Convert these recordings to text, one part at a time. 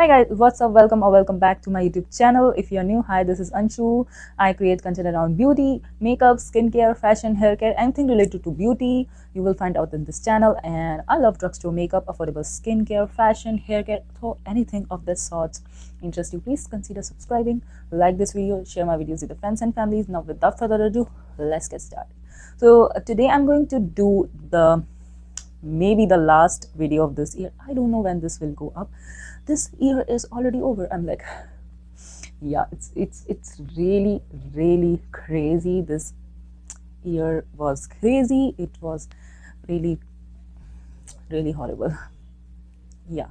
Hi guys, what's up? Welcome or welcome back to my YouTube channel. If you're new, hi, this is Anshu. I create content around beauty, makeup, skincare, fashion, hair care, anything related to beauty. You will find out in this channel. And I love drugstore makeup, affordable skincare, fashion, hair care, so anything of this sort interests you. Please consider subscribing, like this video, share my videos with your friends and families. Now, without further ado, let's get started. So today I'm going to do maybe the last video of this year. I don't know when this will go up. This year is already over. I'm like, yeah, it's really crazy. This year was crazy. It was really horrible. Yeah,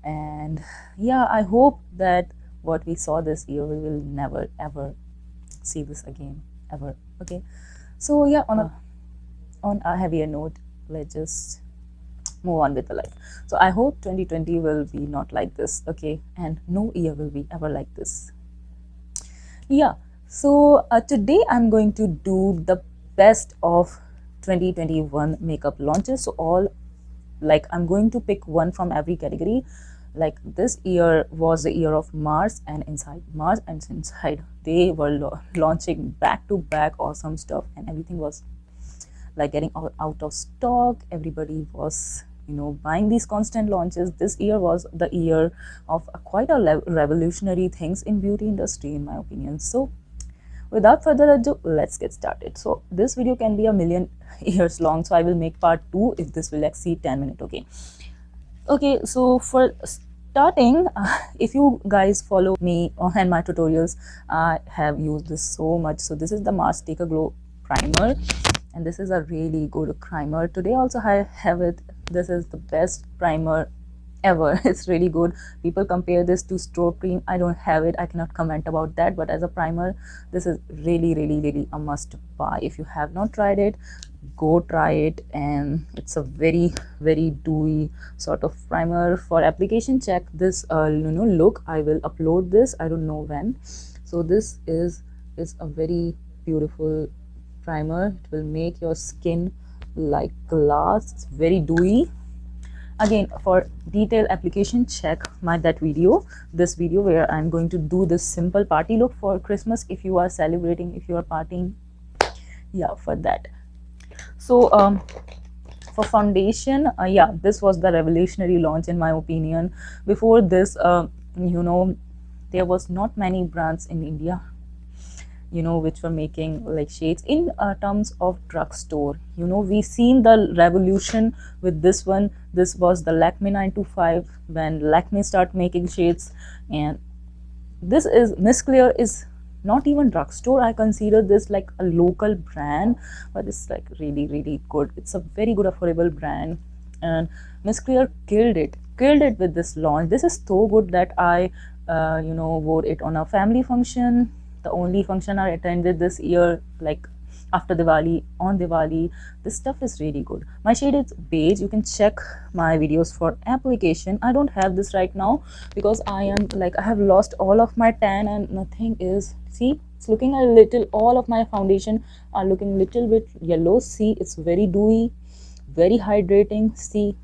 and yeah, I hope that what we saw this year, we will never ever see this again, ever. Okay, so yeah, on a heavier note, let's just move on with the life. So I hope 2020 will be not like this, okay, and no year will be ever like this. Yeah, so today I'm going to do the best of 2021 makeup launches. So all, like, I'm going to pick one from every category. Like, this year was the year of Mars and Inside. Mars and Inside, they were launching back to back awesome stuff, and everything was like getting out of stock. Everybody was, buying these constant launches. This year was the year of quite a revolutionary things in beauty industry, in my opinion. So without further ado, let's get started. So this video can be a million years long, so I will make part 2 if this will exceed 10 minutes. Okay, so for starting, if you guys follow me and my tutorials, I have used this so much. So this is the Mars Take a Glow primer, and this is a really good primer. Today also I have it. This is the best primer ever. It's really good. People compare this to stroke cream. I don't have it, I cannot comment about that, but as a primer, this is really a must buy. If you have not tried it, go try it. And it's a very dewy sort of primer. For application, check this look. I will upload this, I don't know when. So this is a very beautiful primer. It will make your skin like glass. It's very dewy. Again, for detailed application, check this video where I'm going to do this simple party look for Christmas. If you are celebrating, if you are partying, yeah, for that. So for foundation, yeah, this was the revolutionary launch in my opinion. Before this, there was not many brands in India which were making like shades in terms of drugstore. We seen the revolution with this one. This was the Lakme 925 when Lakme start making shades, and this is Miss Clear is not even drugstore. I consider this like a local brand, but it's like really good. It's a very good affordable brand, and Miss Clear killed it with this launch. This is so good that I wore it on a family function. The only function I attended this year, like after Diwali, on Diwali. This stuff is really good. My shade is beige. You can check my videos for application. I don't have this right now because I have lost all of my tan and nothing is, see, it's looking a little, all of my foundation are looking a little bit yellow. See, it's very dewy, very hydrating. See,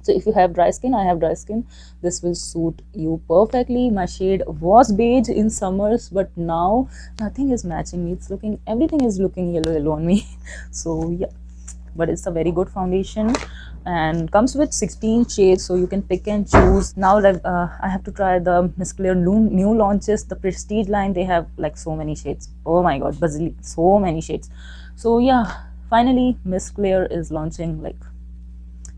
so if you have dry skin, I have dry skin, this will suit you perfectly. My shade was beige in summers, but now nothing is matching me. It's looking, everything is looking yellow on me. So yeah, but it's a very good foundation and comes with 16 shades, so you can pick and choose. Now I have to try the Miss Clear new launches, the Prestige line. They have like so many shades. Oh my god, so many shades. So yeah, finally Miss Clear is launching like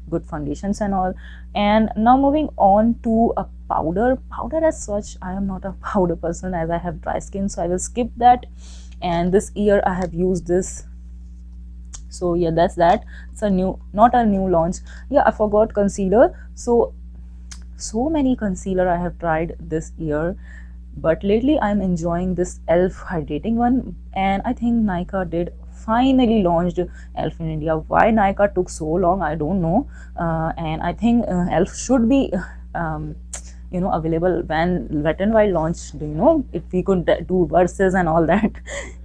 good foundations and all. And now moving on to a powder as such, I am not a powder person as I have dry skin, so I will skip that. And this year I have used this. So yeah, that's that. It's not a new launch. Yeah, I forgot concealer. So many concealer I have tried this year, but lately I'm enjoying this ELF hydrating one, and I think Nikah did finally launched ELF in India. Why Nikah took so long, I don't know. And I think ELF should be available when Wet n Wild launched, if we could do verses and all that.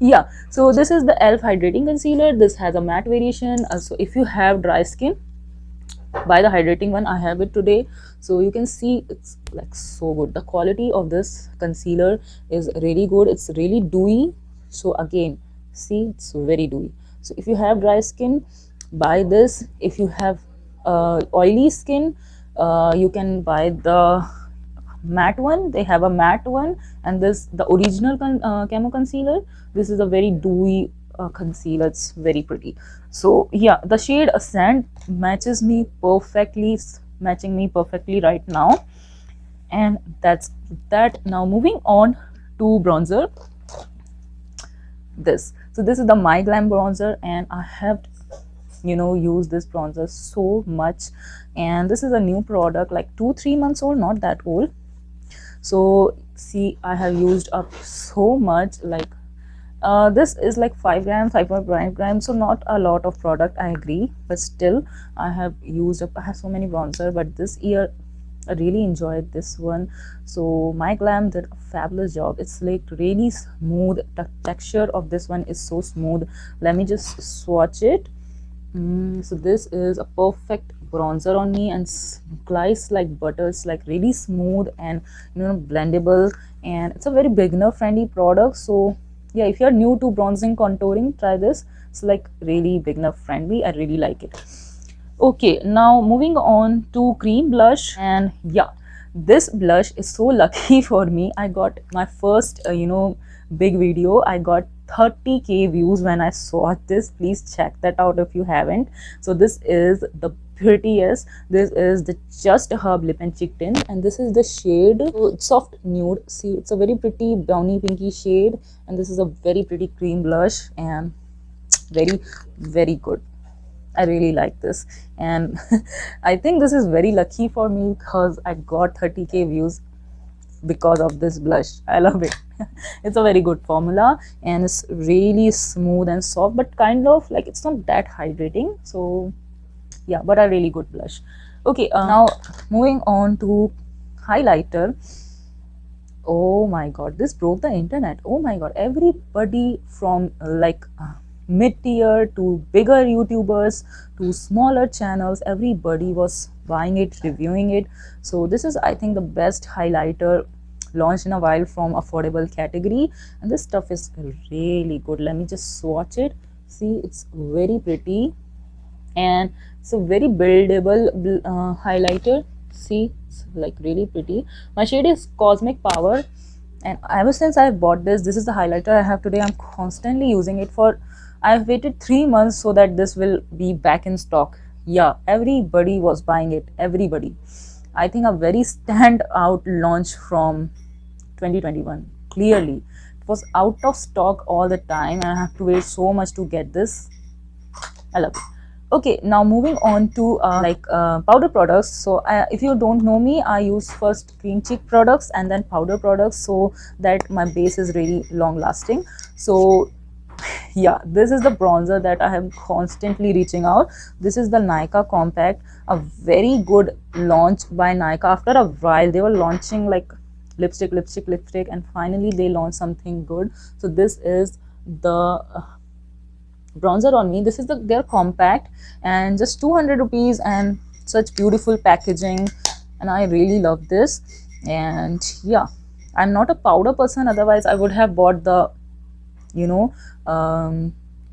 Yeah, so this is the ELF hydrating concealer. This has a matte variation. So if you have dry skin, buy the hydrating one. I have it today. So you can see it's like so good. The quality of this concealer is really good. It's really dewy. So again, see, it's very dewy. So if you have dry skin, buy this. If you have oily skin, you can buy the matte one. They have a matte one, and this the original camo concealer. This is a very dewy concealer. It's very pretty. So yeah, the shade Ascent matches me perfectly, matching me perfectly right now. And that's that. Now moving on to bronzer. This is the My Glam Bronzer, and I have used this bronzer so much. And this is a new product, like 2-3 months old, not that old. So see, I have used up so much. Like this is like 5 grams, 5.5 grams, so not a lot of product, I agree, but still I have used up. I have so many bronzer, but this year I really enjoyed this one. So My Glam did a fabulous job. It's like really smooth. The texture of this one is so smooth. Let me just swatch it. So this is a perfect bronzer on me, and glides like butter. It's like really smooth and blendable, and it's a very beginner friendly product. So yeah, if you're new to bronzing contouring, try this. It's like really beginner friendly. I really like it. Okay, now moving on to cream blush. And yeah, this blush is so lucky for me. I got my first big video. I got 30k views when I saw this. Please check that out if you haven't. So this is the prettiest. This is the Just Herb Lip and Cheek Tint, and this is the shade Soft Nude. See, it's a very pretty browny pinky shade, and this is a very pretty cream blush, and very good. I really like this, and I think this is very lucky for me because I got 30k views because of this blush. I love it. It's a very good formula, and it's really smooth and soft, but kind of like it's not that hydrating. So yeah, but a really good blush. Okay, now moving on to highlighter. Oh my god, this broke the internet. Oh my god, everybody from mid-tier to bigger YouTubers to smaller channels, everybody was buying it, reviewing it. So this is, I think, the best highlighter launched in a while from affordable category, and this stuff is really good. Let me just swatch it. See, it's very pretty, and it's a very buildable highlighter. See, it's like really pretty. My shade is Cosmic Power, and ever since I bought this is the highlighter I have today. I'm constantly using it. I've waited 3 months so that this will be back in stock. Yeah, everybody was buying it. Everybody. I think a very standout launch from 2021. Clearly, it was out of stock all the time, and I have to wait so much to get this. I love it. Okay, now moving on to powder products. So if you don't know me, I use first cream cheek products and then powder products, so that my base is really long lasting. So yeah, this is the bronzer that I am constantly reaching out. This is the Nikah Compact, a very good launch by Nikah. After a while, they were launching like lipstick, and finally they launched something good. So this is the bronzer on me. This is their compact, and just 200 rupees, and such beautiful packaging, and I really love this. And yeah, I'm not a powder person, otherwise I would have bought the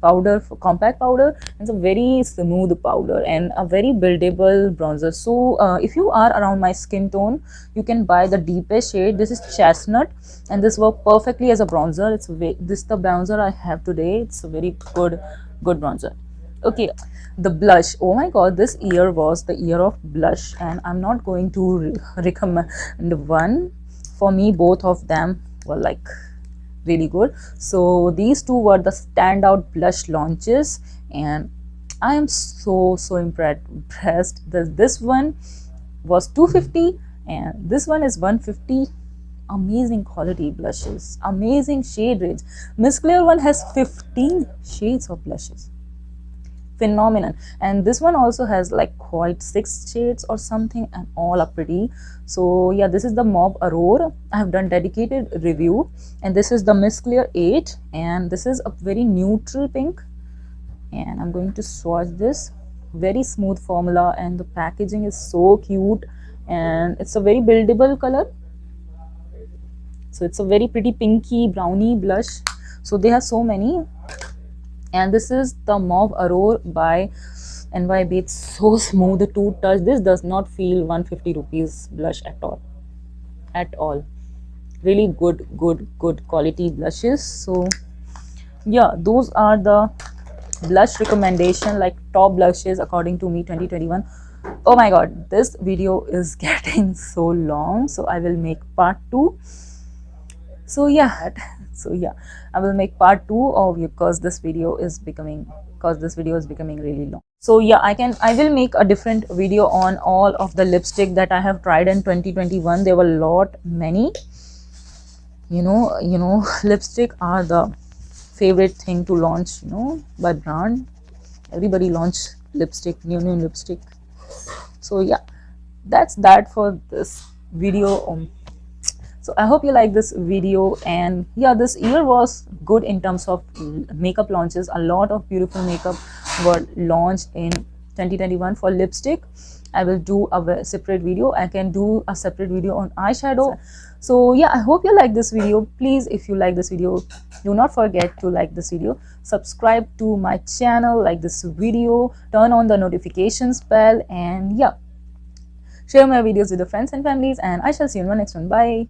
powder, compact powder. It's a very smooth powder and a very buildable bronzer. So if you are around my skin tone, you can buy the deepest shade. This is Chestnut, and this works perfectly as a bronzer. This is the bronzer I have today. It's a very good bronzer. Okay, the blush. Oh my god, this year was the year of blush, and I'm not going to recommend one. For me, both of them were like really good. So these two were the standout blush launches, and I am so impressed. This one was 250 and this one is 150. Amazing quality blushes, amazing shade range. Miss Claire one has 15 shades of blushes. Phenomenal. And this one also has like quite 6 shades or something, and all are pretty. So yeah, this is the Mauve Aurore. I have done dedicated review, and this is the Miss Clear 8, and this is a very neutral pink, and I'm going to swatch this. Very smooth formula, and the packaging is so cute. and it's a very buildable color. So it's a very pretty pinky brownie blush. So they have so many, and this is the Mauve Aurore by NYB. It's so smooth to touch. This does not feel 150 rupees blush at all, at all. Really good quality blushes. So yeah, those are the blush recommendation, like top blushes according to me 2021. Oh my god, this video is getting so long, so I will make part 2. So yeah, I will make part 2 of, because this video is becoming really long. So yeah, I will make a different video on all of the lipstick that I have tried in 2021. There were a lot, many. Lipstick are the favorite thing to launch, by brand. Everybody launch lipstick, new lipstick. So yeah, that's that for this video. So I hope you like this video, and yeah, this year was good in terms of makeup launches. A lot of beautiful makeup were launched in 2021 for lipstick. I will do a separate video. I can do a separate video on eyeshadow. So yeah, I hope you like this video. Please, if you like this video, do not forget to like this video, subscribe to my channel, like this video, turn on the notifications bell, and yeah, share my videos with your friends and families, and I shall see you in my next one. Bye.